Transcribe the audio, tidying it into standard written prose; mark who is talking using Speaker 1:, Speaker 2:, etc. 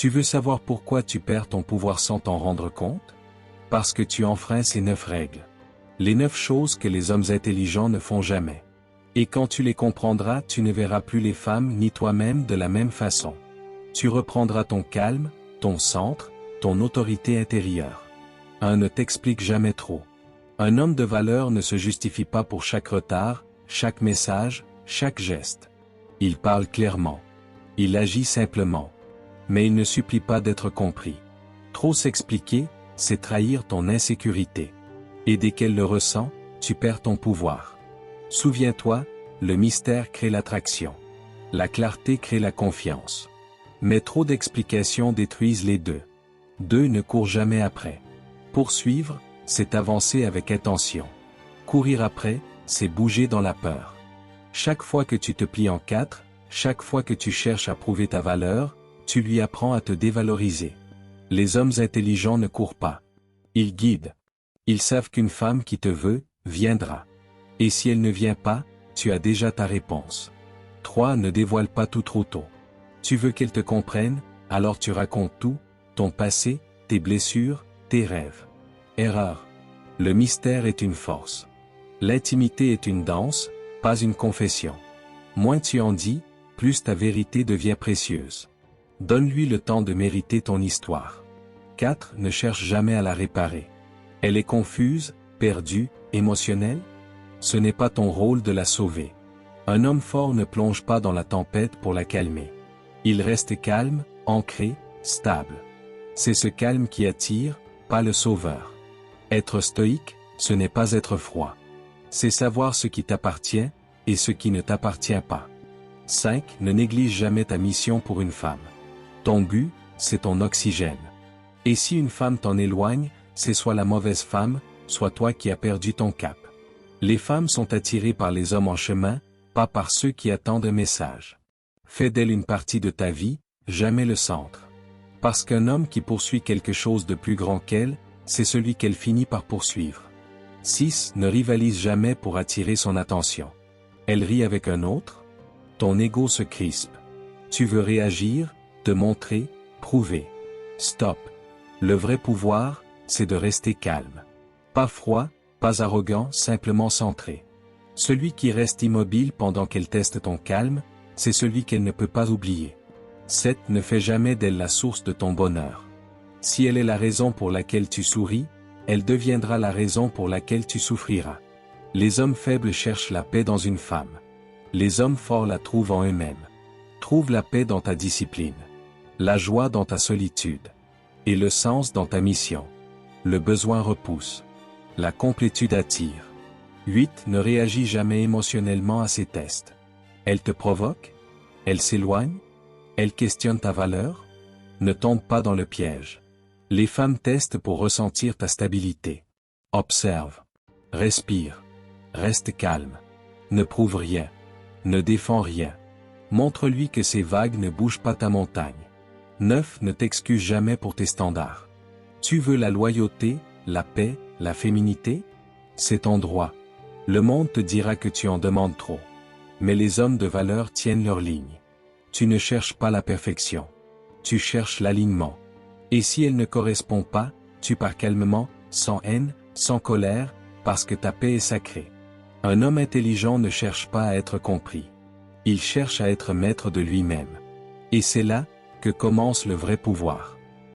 Speaker 1: Tu veux savoir pourquoi tu perds ton pouvoir sans t'en rendre compte? Parce que tu enfreins ces 9 règles. Les 9 choses que les hommes intelligents ne font jamais. Et quand tu les comprendras, tu ne verras plus les femmes ni toi-même de la même façon. Tu reprendras ton calme, ton centre, ton autorité intérieure. Un ne t'explique jamais trop. Un homme de valeur ne se justifie pas pour chaque retard, chaque message, chaque geste. Il parle clairement. Il agit simplement. Mais il ne supplie pas d'être compris. Trop s'expliquer, c'est trahir ton insécurité. Et dès qu'elle le ressent, tu perds ton pouvoir. Souviens-toi, le mystère crée l'attraction. La clarté crée la confiance. Mais trop d'explications détruisent les deux. Deux ne courent jamais après. Poursuivre, c'est avancer avec intention. Courir après, c'est bouger dans la peur. Chaque fois que tu te plies en 4, chaque fois que tu cherches à prouver ta valeur, tu lui apprends à te dévaloriser. Les hommes intelligents ne courent pas. Ils guident. Ils savent qu'une femme qui te veut, viendra. Et si elle ne vient pas, tu as déjà ta réponse. 3. Ne dévoile pas tout trop tôt. Tu veux qu'elle te comprenne, alors tu racontes tout, ton passé, tes blessures, tes rêves. Erreur. Le mystère est une force. L'intimité est une danse, pas une confession. Moins tu en dis, plus ta vérité devient précieuse. Donne-lui le temps de mériter ton histoire. 4. Ne cherche jamais à la réparer. Elle est confuse, perdue, émotionnelle? Ce n'est pas ton rôle de la sauver. Un homme fort ne plonge pas dans la tempête pour la calmer. Il reste calme, ancré, stable. C'est ce calme qui attire, pas le sauveur. Être stoïque, ce n'est pas être froid. C'est savoir ce qui t'appartient, et ce qui ne t'appartient pas. 5. Ne néglige jamais ta mission pour une femme. Ton but, c'est ton oxygène. Et si une femme t'en éloigne, c'est soit la mauvaise femme, soit toi qui as perdu ton cap. Les femmes sont attirées par les hommes en chemin, pas par ceux qui attendent un message. Fais d'elle une partie de ta vie, jamais le centre. Parce qu'un homme qui poursuit quelque chose de plus grand qu'elle, c'est celui qu'elle finit par poursuivre. 6. Ne rivalise jamais pour attirer son attention. Elle rit avec un autre? Ton ego se crispe. Tu veux réagir, te montrer, prouver. Stop. Le vrai pouvoir, c'est de rester calme. Pas froid, pas arrogant, simplement centré. Celui qui reste immobile pendant qu'elle teste ton calme, c'est celui qu'elle ne peut pas oublier. 7. Ne fais jamais d'elle la source de ton bonheur. Si elle est la raison pour laquelle tu souris, elle deviendra la raison pour laquelle tu souffriras. Les hommes faibles cherchent la paix dans une femme. Les hommes forts la trouvent en eux-mêmes. Trouve la paix dans ta discipline. La joie dans ta solitude. Et le sens dans ta mission. Le besoin repousse. La complétude attire. 8. Ne réagis jamais émotionnellement à ces tests. Elle te provoque? Elle s'éloigne? Elle questionne ta valeur? Ne tombe pas dans le piège. Les femmes testent pour ressentir ta stabilité. Observe. Respire. Reste calme. Ne prouve rien. Ne défends rien. Montre-lui que ces vagues ne bougent pas ta montagne. 9. Ne t'excuse jamais pour tes standards. Tu veux la loyauté, la paix, la féminité? C'est ton droit. Le monde te dira que tu en demandes trop. Mais les hommes de valeur tiennent leur ligne. Tu ne cherches pas la perfection. Tu cherches l'alignement. Et si elle ne correspond pas, tu pars calmement, sans haine, sans colère, parce que ta paix est sacrée. Un homme intelligent ne cherche pas à être compris. Il cherche à être maître de lui-même. Et c'est là que commence le vrai pouvoir.